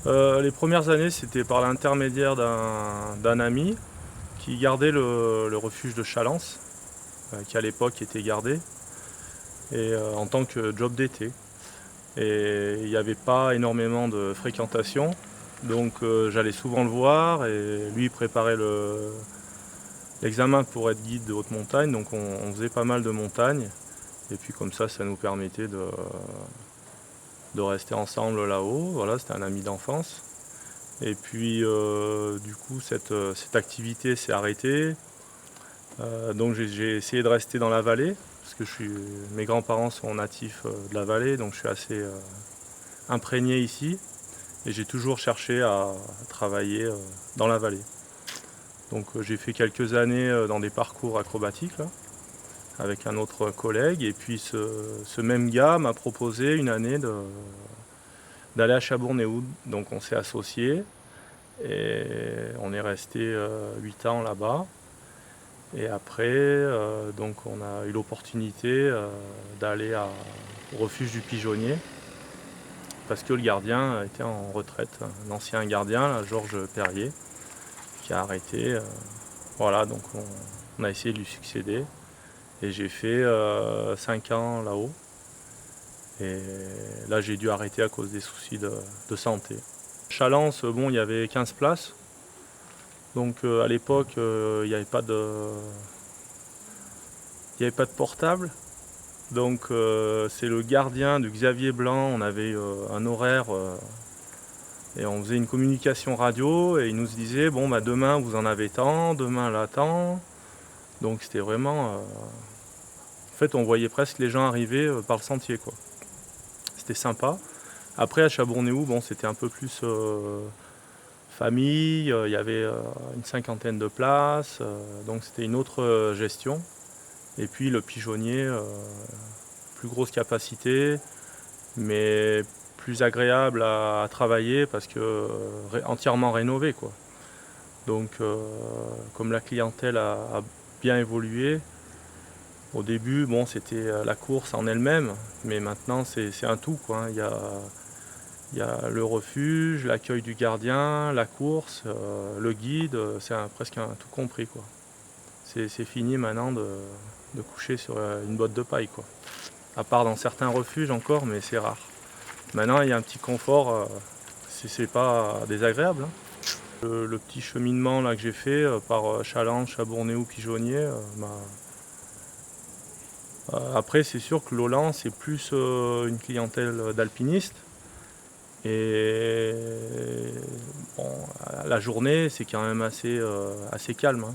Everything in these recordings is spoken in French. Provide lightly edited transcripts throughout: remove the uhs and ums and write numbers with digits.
Les premières années, c'était par l'intermédiaire d'un ami qui gardait le refuge de Chalence, qui à l'époque était gardé, et en tant que job d'été. Et il n'y avait pas énormément de fréquentation, donc j'allais souvent le voir et lui préparait l'examen pour être guide de haute montagne, donc on faisait pas mal de montagnes, et puis comme ça nous permettait de rester ensemble là-haut. Voilà, c'était un ami d'enfance. Et puis du coup cette activité s'est arrêtée. Donc j'ai essayé de rester dans la vallée, parce que mes grands-parents sont natifs de la vallée, donc je suis assez imprégné ici. Et j'ai toujours cherché à travailler dans la vallée. Donc j'ai fait quelques années dans des parcours acrobatiques là, avec un autre collègue. Et puis ce même gars m'a proposé une année d'aller à Chabournéoud. Donc on s'est associés et on est resté 8 ans là-bas. Et après, donc on a eu l'opportunité d'aller au refuge du pigeonnier, parce que le gardien était en retraite, un ancien gardien, là, Georges Perrier, qui a arrêté. Voilà, donc on a essayé de lui succéder. Et j'ai fait 5 ans là-haut. Et là, j'ai dû arrêter à cause des soucis de santé. Chalence, bon, il y avait 15 places. Donc à l'époque, il n'y avait pas de portable. Donc c'est le gardien de Xavier Blanc. On avait un horaire et on faisait une communication radio et il nous disait bon bah demain vous en avez tant, demain là tant. Donc c'était vraiment. En fait on voyait presque les gens arriver par le sentier quoi. C'était sympa. Après à Chabournéoux, bon c'était un peu plus famille, il y avait une cinquantaine de places, donc c'était une autre gestion. Et puis le pigeonnier, plus grosse capacité, mais plus agréable à travailler parce que entièrement rénové quoi. Donc comme la clientèle a bien évolué, au début bon c'était la course en elle-même, mais maintenant c'est un tout quoi. Il y a le refuge, l'accueil du gardien, la course, le guide, c'est presque un tout compris quoi. C'est fini maintenant de coucher sur une botte de paille quoi. À part dans certains refuges encore, mais c'est rare. Maintenant, il y a un petit confort, c'est pas désagréable, hein. Le petit cheminement là, que j'ai fait par Challenge, Chabournéoux, Pigeonnier, après, c'est sûr que Lolan, c'est plus une clientèle d'alpinistes. Et bon, la journée, c'est quand même assez calme, hein.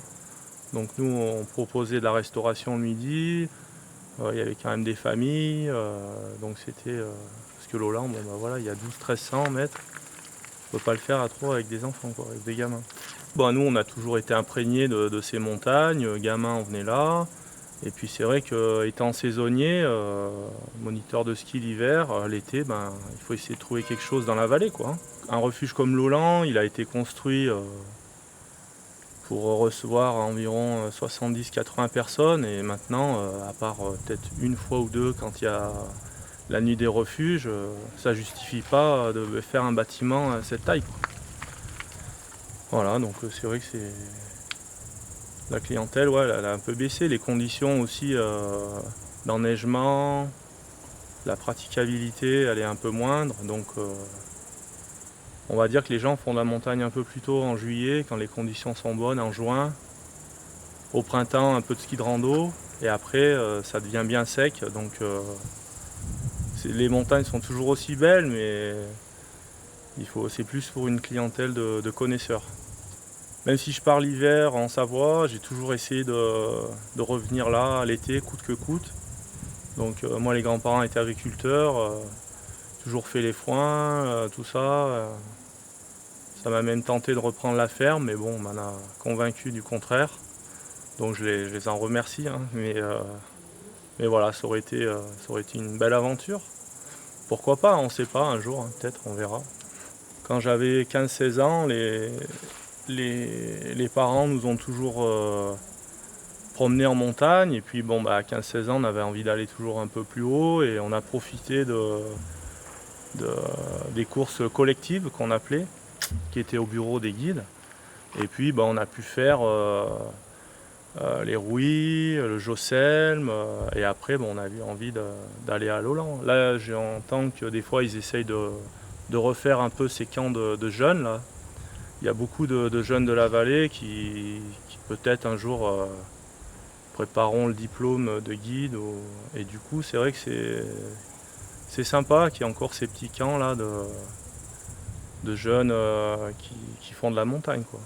Donc nous, on proposait de la restauration le midi. Il y avait quand même des familles. Donc c'était... parce que Lolan, bon, bah, voilà, il y a 1200-1300 mètres. On ne peut pas le faire à trois avec des enfants, quoi, avec des gamins. Bon, nous, on a toujours été imprégnés de ces montagnes. Gamins, on venait là. Et puis c'est vrai qu'étant saisonnier, moniteur de ski l'hiver, l'été, ben, il faut essayer de trouver quelque chose dans la vallée, quoi. Un refuge comme Lolan, il a été construit pour recevoir environ 70-80 personnes. Et maintenant, à part peut-être une fois ou deux quand il y a la nuit des refuges, ça ne justifie pas de faire un bâtiment à cette taille, quoi. Voilà, donc c'est vrai que la clientèle, ouais, elle a un peu baissé. Les conditions aussi d'enneigement, la praticabilité, elle est un peu moindre. Donc on va dire que les gens font de la montagne un peu plus tôt en juillet, quand les conditions sont bonnes, en juin. Au printemps, un peu de ski de rando. Et après, ça devient bien sec. Donc les montagnes sont toujours aussi belles, mais c'est plus pour une clientèle de connaisseurs. Même si je pars l'hiver en Savoie, j'ai toujours essayé de revenir là l'été, coûte que coûte. Donc moi, les grands-parents étaient agriculteurs, toujours fait les foins, tout ça. Ça m'a même tenté de reprendre la ferme, mais bon, on m'en a convaincu du contraire. Donc je les en remercie, hein. Mais voilà, ça aurait été une belle aventure. Pourquoi pas, on ne sait pas, un jour, hein, peut-être, on verra. Quand j'avais 15-16 ans, les parents nous ont toujours promenés en montagne. Et puis bon, bah, à 15-16 ans, on avait envie d'aller toujours un peu plus haut. Et on a profité des courses collectives qu'on appelait, qui étaient au bureau des guides. Et puis on a pu faire les Rouys, le Josselme, et après on a eu envie d'aller à Lolland. Là j'entends que des fois ils essayent de refaire un peu ces camps de jeunes là. Il y a beaucoup de jeunes de la vallée qui peut-être un jour prépareront le diplôme de guide. Et du coup c'est vrai que c'est sympa qu'il y ait encore ces petits camps là de jeunes qui font de la montagne, quoi.